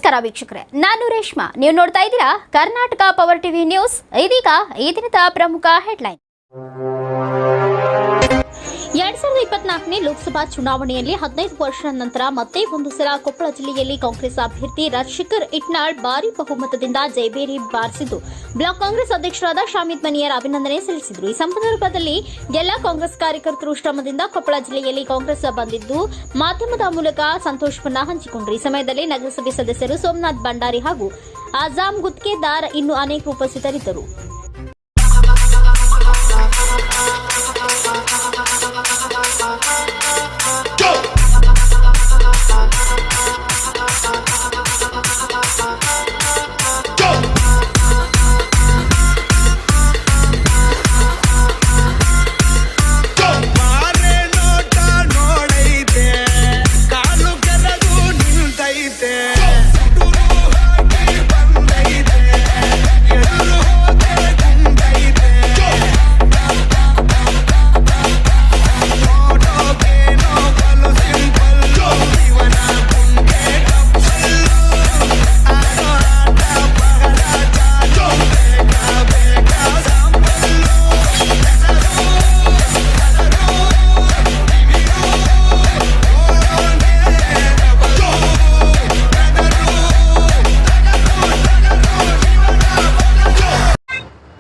ನಮಸ್ಕಾರ ವೀಕ್ಷಕರೇ, ನಾನು ರೇಷ್ಮಾ. ನೀವು ನೋಡ್ತಾ ಇದ್ದೀರಾ ಕರ್ನಾಟಕ ಪವರ್ ಟಿವಿ ನ್ಯೂಸ್. ಇದೀಗ ಈ ದಿನದ ಪ್ರಮುಖ ಹೆಡ್ಲೈನ್. 2024ನೇ ಲೋಕಸಭಾ ಚುನಾವಣೆಯಲ್ಲಿ 15 ವರ್ಷದ ನಂತರ ಮತ್ತೆ ಒಂದು ಸಲ ಕೊಪ್ಪಳ ಜಿಲ್ಲೆಯಲ್ಲಿ ಕಾಂಗ್ರೆಸ್ ಅಭ್ಯರ್ಥಿ ರಾಜಶೇಖರ್ ಇಟ್ನಾಳ್ ಭಾರಿ ಬಹುಮತದಿಂದ ಜಯಬೇರಿ ಬಾರಿಸಿದ್ದು ಬ್ಲಾಕ್ ಕಾಂಗ್ರೆಸ್ ಅಧ್ಯಕ್ಷರಾದ ಶಾಮಿದ್ ಮನಿಯರ್ ಅಭಿನಂದನೆ ಸಲ್ಲಿಸಿದರು. ಈ ಸಂದರ್ಭದಲ್ಲಿ ಎಲ್ಲ ಕಾಂಗ್ರೆಸ್ ಕಾರ್ಯಕರ್ತರು ಶ್ರಮದಿಂದ ಕೊಪ್ಪಳ ಜಿಲ್ಲೆಯಲ್ಲಿ ಕಾಂಗ್ರೆಸ್ ಬಂದಿದ್ದು ಮಾಧ್ಯಮದ ಮೂಲಕ ಸಂತೋಷವನ್ನ ಹಂಚಿಕೊಂಡರು. ಈ ಸಮಯದಲ್ಲಿ ನಗರಸಭೆ ಸದಸ್ಯರು ಸೋಮನಾಥ್ ಭಂಡಾರಿ ಹಾಗೂ ಆಜಾಮ್ ಗುತ್ಕೇದಾರ್ ಇನ್ನೂ ಅನೇಕರು ಉಪಸ್ಥಿತರಿದ್ದರು.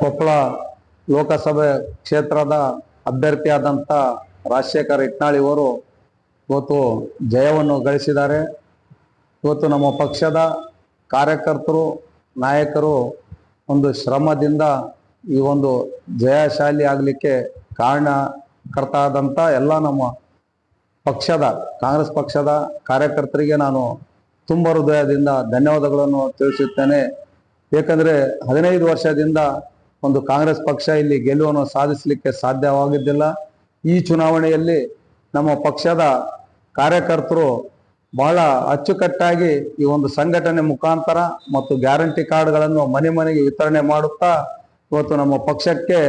ಕೊಪ್ಪಳ ಲೋಕಸಭೆ ಕ್ಷೇತ್ರದ ಅಭ್ಯರ್ಥಿಯಾದಂಥ ರಾಜಶೇಖರ್ ಇಟ್ನಾಳ್ ಇವರು ಇವತ್ತು ಜಯವನ್ನು ಗಳಿಸಿದ್ದಾರೆ. ಇವತ್ತು ನಮ್ಮ ಪಕ್ಷದ ಕಾರ್ಯಕರ್ತರು ನಾಯಕರು ಒಂದು ಶ್ರಮದಿಂದ ಈ ಒಂದು ಜಯಶಾಲಿ ಆಗಲಿಕ್ಕೆ ಕಾರಣಕರ್ತ ಆದಂಥ ಎಲ್ಲ ನಮ್ಮ ಪಕ್ಷದ ಕಾಂಗ್ರೆಸ್ ಪಕ್ಷದ ಕಾರ್ಯಕರ್ತರಿಗೆ ನಾನು ತುಂಬ ಹೃದಯದಿಂದ ಧನ್ಯವಾದಗಳನ್ನು ತಿಳಿಸುತ್ತೇನೆ. ಏಕೆಂದರೆ 15 ವರ್ಷದಿಂದ ಒಂದು ಕಾಂಗ್ರೆಸ್ ಪಕ್ಷ ಇಲ್ಲಿ ಗೆಲುವನ್ನು ಸಾಧಿಸಲಿಕ್ಕೆ ಸಾಧ್ಯವಾಗಿದ್ದಿಲ್ಲ. ಈ ಚುನಾವಣೆಯಲ್ಲಿ ನಮ್ಮ ಪಕ್ಷದ ಕಾರ್ಯಕರ್ತರು ಬಹಳ ಅಚ್ಚುಕಟ್ಟಾಗಿ ಈ ಒಂದು ಸಂಘಟನೆ ಮುಖಾಂತರ ಮತ್ತು ಗ್ಯಾರಂಟಿ ಕಾರ್ಡ್ಗಳನ್ನು ಮನೆ ಮನೆಗೆ ವಿತರಣೆ ಮಾಡುತ್ತಾ ಇವತ್ತು ನಮ್ಮ ಪಕ್ಷಕ್ಕೆ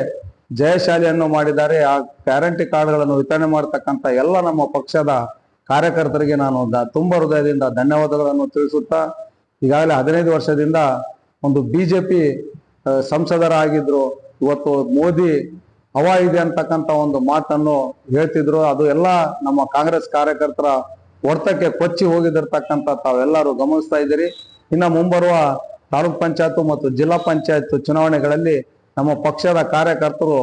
ಜಯಶಾಲಿಯನ್ನು ಮಾಡಿದ್ದಾರೆ. ಆ ಗ್ಯಾರಂಟಿ ಕಾರ್ಡ್ಗಳನ್ನು ವಿತರಣೆ ಮಾಡತಕ್ಕಂಥ ಎಲ್ಲ ನಮ್ಮ ಪಕ್ಷದ ಕಾರ್ಯಕರ್ತರಿಗೆ ನಾನು ತುಂಬ ಹೃದಯದಿಂದ ಧನ್ಯವಾದಗಳನ್ನು ತಿಳಿಸುತ್ತಾ, ಈಗಾಗಲೇ 15 ವರ್ಷದಿಂದ ಒಂದು ಬಿಜೆಪಿ ಸಂಸದರಾಗಿದ್ರು, ಇವತ್ತು ಮೋದಿ ಹವಾ ಇದೆ ಅಂತಕ್ಕಂಥ ಒಂದು ಮಾತನ್ನು ಹೇಳ್ತಿದ್ರು. ಅದು ಎಲ್ಲ ನಮ್ಮ ಕಾಂಗ್ರೆಸ್ ಕಾರ್ಯಕರ್ತರ ಹೊಡೆತಕ್ಕೆ ಕೊಚ್ಚಿ ಹೋಗಿದಿರ್ತಕ್ಕಂಥ ತಾವೆಲ್ಲರೂ ಗಮನಿಸ್ತಾ ಇದ್ದೀರಿ. ಇನ್ನು ಮುಂಬರುವ ತಾಲೂಕ್ ಪಂಚಾಯತ್ ಮತ್ತು ಜಿಲ್ಲಾ ಪಂಚಾಯತ್ ಚುನಾವಣೆಗಳಲ್ಲಿ ನಮ್ಮ ಪಕ್ಷದ ಕಾರ್ಯಕರ್ತರು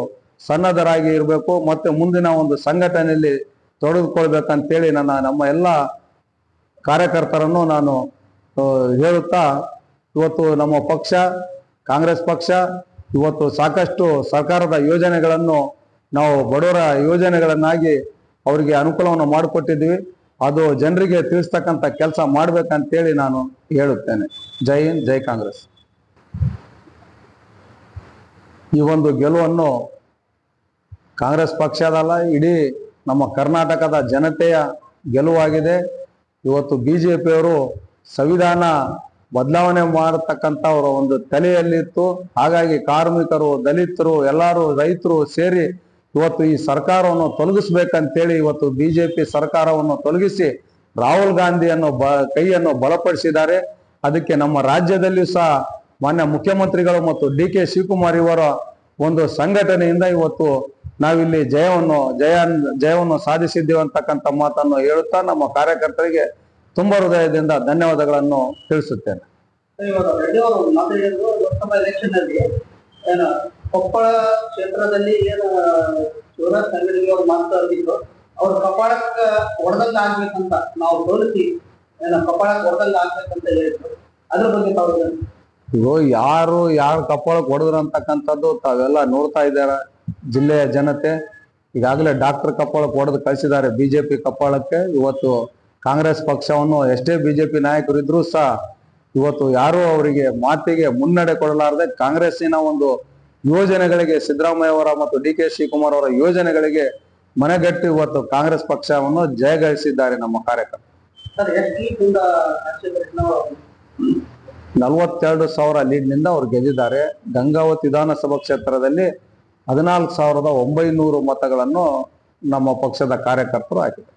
ಸನ್ನದ್ಧರಾಗಿ ಇರಬೇಕು ಮತ್ತು ಮುಂದಿನ ಒಂದು ಸಂಘಟನೆಯಲ್ಲಿ ತೊಡಗಿಕೊಳ್ಬೇಕಂತೇಳಿ ನಮ್ಮ ಎಲ್ಲ ಕಾರ್ಯಕರ್ತರನ್ನು ನಾನು ಹೇಳುತ್ತಾ, ಇವತ್ತು ನಮ್ಮ ಪಕ್ಷ ಕಾಂಗ್ರೆಸ್ ಪಕ್ಷ ಇವತ್ತು ಸಾಕಷ್ಟು ಸರ್ಕಾರದ ಯೋಜನೆಗಳನ್ನು ನಾವು ಬಡವರ ಯೋಜನೆಗಳನ್ನಾಗಿ ಅವರಿಗೆ ಅನುಕೂಲವನ್ನು ಮಾಡಿಕೊಟ್ಟಿದ್ದೀವಿ. ಅದು ಜನರಿಗೆ ತಿಳಿಸ್ತಕ್ಕಂಥ ಕೆಲಸ ಮಾಡ್ಬೇಕಂತೇಳಿ ನಾನು ಹೇಳುತ್ತೇನೆ. ಜೈ ಹಿಂದ್, ಜೈ ಕಾಂಗ್ರೆಸ್. ಈ ಒಂದು ಗೆಲುವನ್ನು ಕಾಂಗ್ರೆಸ್ ಪಕ್ಷದಲ್ಲ, ಇಡೀ ನಮ್ಮ ಕರ್ನಾಟಕದ ಜನತೆಯ ಗೆಲುವಾಗಿದೆ. ಇವತ್ತು ಬಿಜೆಪಿಯವರು ಸಂವಿಧಾನ ಬದಲಾವಣೆ ಮಾಡತಕ್ಕಂಥವ್ರ ಒಂದು ತಲೆಯಲ್ಲಿತ್ತು. ಹಾಗಾಗಿ ಕಾರ್ಮಿಕರು, ದಲಿತರು, ಎಲ್ಲರೂ ರೈತರು ಸೇರಿ ಇವತ್ತು ಈ ಸರ್ಕಾರವನ್ನು ತೊಲಗಿಸ್ಬೇಕಂತೇಳಿ ಇವತ್ತು ಬಿಜೆಪಿ ಸರ್ಕಾರವನ್ನು ತೊಲಗಿಸಿ ರಾಹುಲ್ ಗಾಂಧಿಯನ್ನು ಕೈಯನ್ನು ಬಲಪಡಿಸಿದ್ದಾರೆ. ಅದಕ್ಕೆ ನಮ್ಮ ರಾಜ್ಯದಲ್ಲಿಯೂ ಸಹ ಮಾನ್ಯ ಮುಖ್ಯಮಂತ್ರಿಗಳು ಮತ್ತು DK ಶಿವಕುಮಾರ್ ಇವರ ಒಂದು ಸಂಘಟನೆಯಿಂದ ಇವತ್ತು ನಾವಿಲ್ಲಿ ಜಯವನ್ನು ಸಾಧಿಸಿದ್ದೇವೆ ಅಂತಕ್ಕಂಥ ಮಾತನ್ನು ಹೇಳುತ್ತಾ ನಮ್ಮ ಕಾರ್ಯಕರ್ತರಿಗೆ ತುಂಬ ಹೃದಯದಿಂದ ಧನ್ಯವಾದಗಳನ್ನು ತಿಳಿಸುತ್ತೇನೆ. ಲೋಕಸಭಾ ಎಲೆಕ್ಷನ್ ಅಲ್ಲಿ ಕೊಪ್ಪಳ ಕ್ಷೇತ್ರದಲ್ಲಿ ಏನು ಶಿವರಾಜ್ ತಂಗಡಿಗೆ ಅವ್ರು ಮಾತಾಡ್ತಿದ್ರು, ಅವ್ರ ಕಪಾಳಕ್ಕೆ ಹೊಡೆದಂಗ ಆಗ್ಬೇಕಂತ ನಾವು ತೋರಿಸಿ ಕಪಾಳಕ್ಕೆ ಹೊಡೆದಂಗ ಆಗ್ಬೇಕಂತ ಹೇಳಿದ್ರು. ಅದ್ರ ಬಗ್ಗೆ ತಾವು ಇವು ಯಾರು ಕಪಾಳಕ್ಕೆ ಹೊಡೆದ್ರು ಅಂತಕ್ಕಂಥದ್ದು ತಾವೆಲ್ಲ ನೋಡ್ತಾ ಇದ್ದಾರೆ. ಜಿಲ್ಲೆಯ ಜನತೆ ಈಗಾಗಲೇ ಡಾಕ್ಟರ್ ಕಪಾಳಕ್ಕೆ ಹೊಡೆದು ಕಳಿಸಿದ್ದಾರೆ ಬಿಜೆಪಿ ಕಪಾಳಕ್ಕೆ. ಇವತ್ತು ಕಾಂಗ್ರೆಸ್ ಪಕ್ಷವನ್ನು ಎಷ್ಟೇ ಬಿಜೆಪಿ ನಾಯಕರು ಇದ್ರೂ ಸಹ ಇವತ್ತು ಯಾರು ಅವರಿಗೆ ಮಾತಿಗೆ ಮುನ್ನಡೆ ಕೊಡಲಾರದೆ ಕಾಂಗ್ರೆಸ್ಸಿನ ಒಂದು ಯೋಜನೆಗಳಿಗೆ, ಸಿದ್ದರಾಮಯ್ಯ ಅವರ ಮತ್ತು DK ಶಿವಕುಮಾರ್ ಅವರ ಯೋಜನೆಗಳಿಗೆ ಮನೆಗಟ್ಟಿ ಇವತ್ತು ಕಾಂಗ್ರೆಸ್ ಪಕ್ಷವನ್ನು ಜಯಗಳಿಸಿದ್ದಾರೆ ನಮ್ಮ ಕಾರ್ಯಕರ್ತರು. 42,000 ಲೀಡ್ನಿಂದ ಅವರು ಗೆದ್ದಿದ್ದಾರೆ. ಗಂಗಾವತಿ ವಿಧಾನಸಭಾ ಕ್ಷೇತ್ರದಲ್ಲಿ 14,900 ಮತಗಳನ್ನು ನಮ್ಮ ಪಕ್ಷದ ಕಾರ್ಯಕರ್ತರು ಹಾಕಿದ್ದಾರೆ.